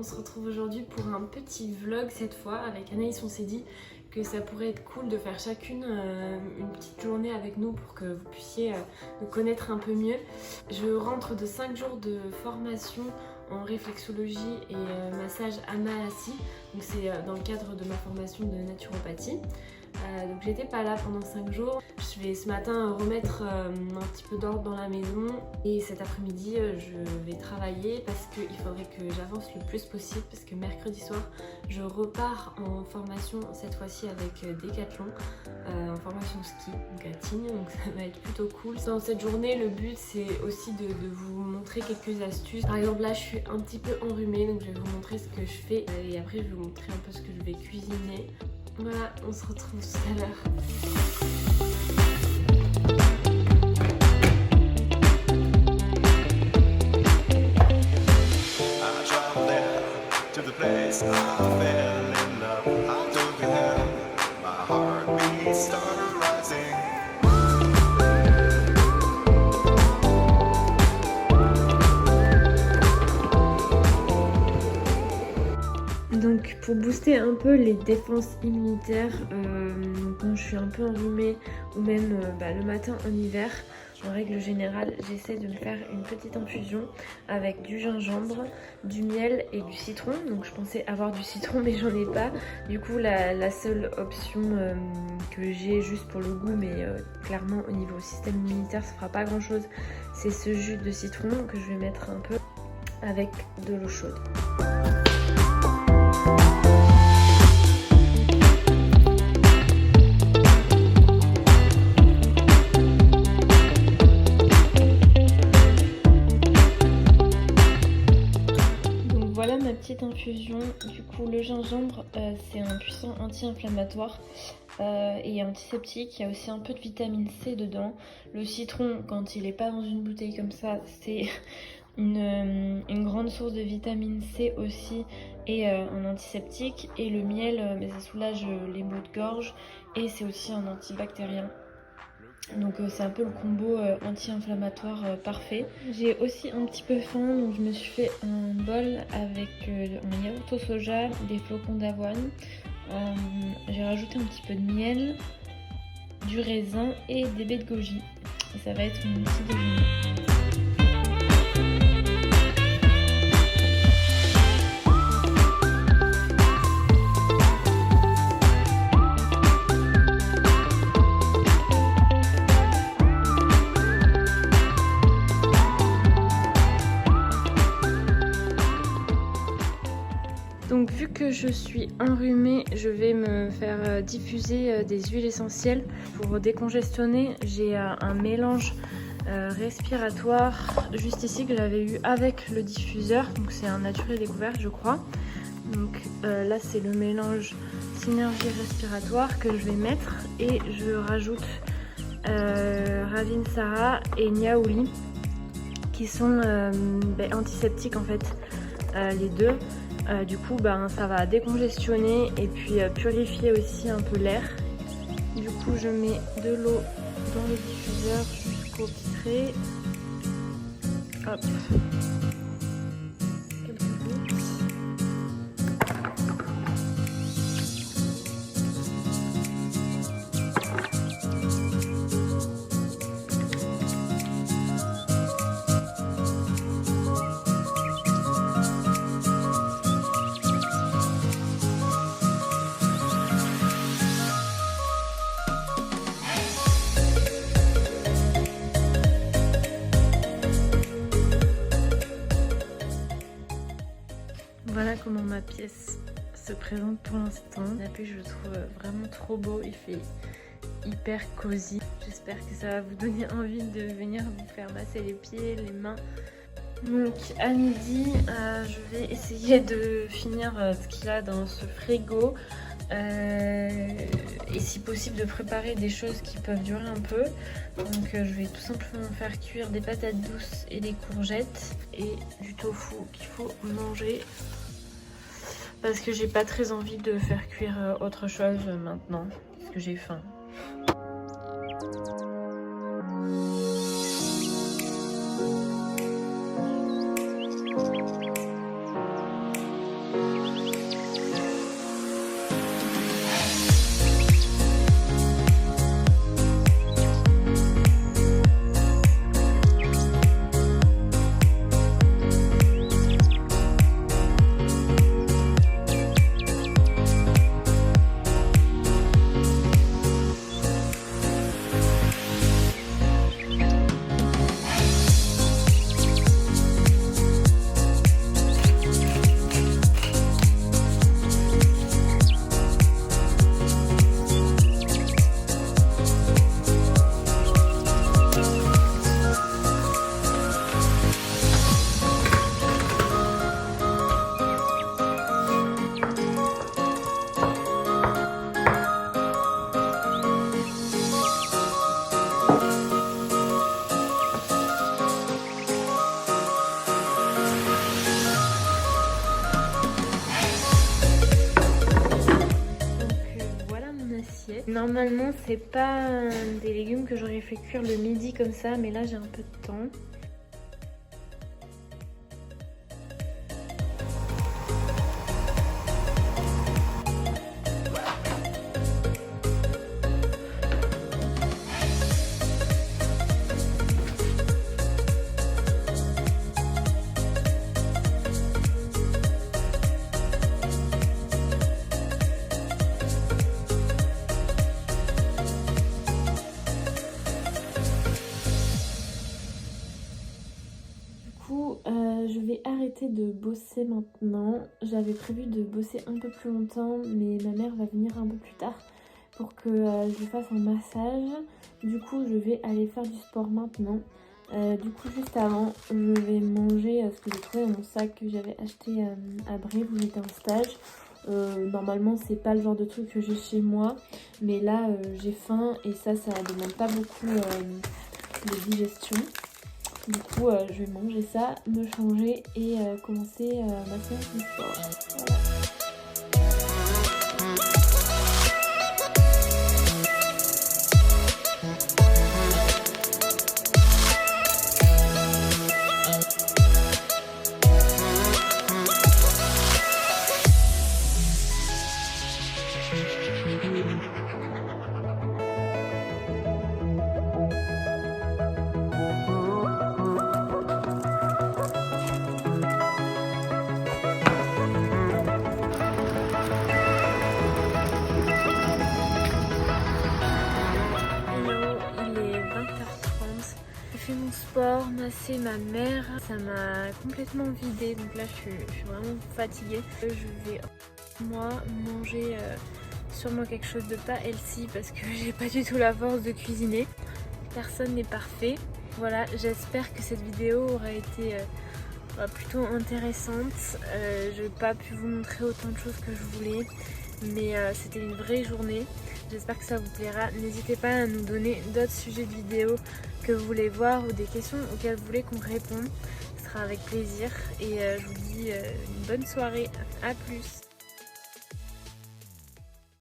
se retrouve aujourd'hui pour un petit vlog cette fois. Avec Anaïs, on s'est dit que ça pourrait être cool de faire chacune une petite journée avec nous pour que vous puissiez nous connaître un peu mieux. Je rentre de 5 jours de formation en réflexologie et massage Amahasi. Donc c'est dans le cadre de ma formation de naturopathie. Donc j'étais pas là pendant 5 jours. Je vais ce matin remettre un petit peu d'ordre dans la maison et cet après-midi je vais travailler parce qu'il faudrait que j'avance le plus possible parce que mercredi soir je repars en formation cette fois-ci avec Decathlon en formation ski donc à Tignes, donc ça va être plutôt cool. Dans cette journée le but c'est aussi de vous montrer quelques astuces. Par exemple là je suis un petit peu enrhumée donc je vais vous montrer ce que je fais et après je vais vous montrer un peu ce que je vais cuisiner. Voilà, on se retrouve tout à l'heure. Donc pour booster un peu les défenses immunitaires quand je suis un peu enrhumée ou même le matin en hiver, en règle générale j'essaie de me faire une petite infusion avec du gingembre, du miel et du citron. Donc je pensais avoir du citron mais j'en ai pas. Du coup la seule option que j'ai juste pour le goût mais clairement au niveau système immunitaire ça fera pas grand chose, c'est ce jus de citron que je vais mettre un peu avec de l'eau chaude. Voilà ma petite infusion. Du coup le gingembre c'est un puissant anti-inflammatoire et antiseptique. Il y a aussi un peu de vitamine C dedans. Le citron quand il n'est pas dans une bouteille comme ça c'est une grande source de vitamine C aussi et un antiseptique. Et le miel mais ça soulage les maux de gorge et c'est aussi un antibactérien. Donc c'est un peu le combo anti-inflammatoire parfait. J'ai aussi un petit peu faim donc je me suis fait un bol avec un yaourt au soja, des flocons d'avoine. J'ai rajouté un petit peu de miel, du raisin et des baies de goji. Et ça va être mon petit déjeuner. Donc vu que je suis enrhumée, je vais me faire diffuser des huiles essentielles pour décongestionner. J'ai un mélange respiratoire juste ici que j'avais eu avec le diffuseur. Donc c'est un naturel découvert je crois. Donc là c'est le mélange synergie respiratoire que je vais mettre et je rajoute Ravinsara et Niaouli qui sont antiseptiques en fait les deux. Du coup ça va décongestionner et puis purifier aussi un peu l'air. Du coup je mets de l'eau dans le diffuseur jusqu'au filtré. Hop. Quelques gouttes. Voilà comment ma pièce se présente pour l'instant. L'appui je le trouve vraiment trop beau, il fait hyper cosy. J'espère que ça va vous donner envie de venir vous faire masser les pieds, les mains. Donc à midi, je vais essayer de finir ce qu'il y a dans ce frigo. Et si possible de préparer des choses qui peuvent durer un peu. Donc je vais tout simplement faire cuire des patates douces et des courgettes et du tofu qu'il faut manger parce que j'ai pas très envie de faire cuire autre chose maintenant parce que j'ai faim. Normalement c'est pas des légumes que j'aurais fait cuire le midi comme ça, mais là j'ai un peu de temps. Je vais arrêter de bosser maintenant. J'avais prévu de bosser un peu plus longtemps, mais ma mère va venir un peu plus tard pour que je lui fasse un massage. Du coup, je vais aller faire du sport maintenant. Du coup, juste avant, je vais manger ce que j'ai trouvé dans mon sac que j'avais acheté à Brive où j'étais en stage. Normalement, c'est pas le genre de truc que j'ai chez moi, mais là, j'ai faim et ça demande pas beaucoup de digestion. Du coup, je vais manger ça, me changer et commencer ma séance de sport. Voilà. J'ai fait mon sport, massé ma mère, ça m'a complètement vidée, donc là je suis vraiment fatiguée. Je vais moi manger sûrement quelque chose de pas healthy parce que j'ai pas du tout la force de cuisiner. Personne n'est parfait. Voilà, j'espère que cette vidéo aura été plutôt intéressante. Je n'ai pas pu vous montrer autant de choses que je voulais, mais c'était une vraie journée. J'espère que ça vous plaira. N'hésitez pas à nous donner d'autres sujets de vidéos que vous voulez voir ou des questions auxquelles vous voulez qu'on réponde. Ce sera avec plaisir et je vous dis une bonne soirée. À plus.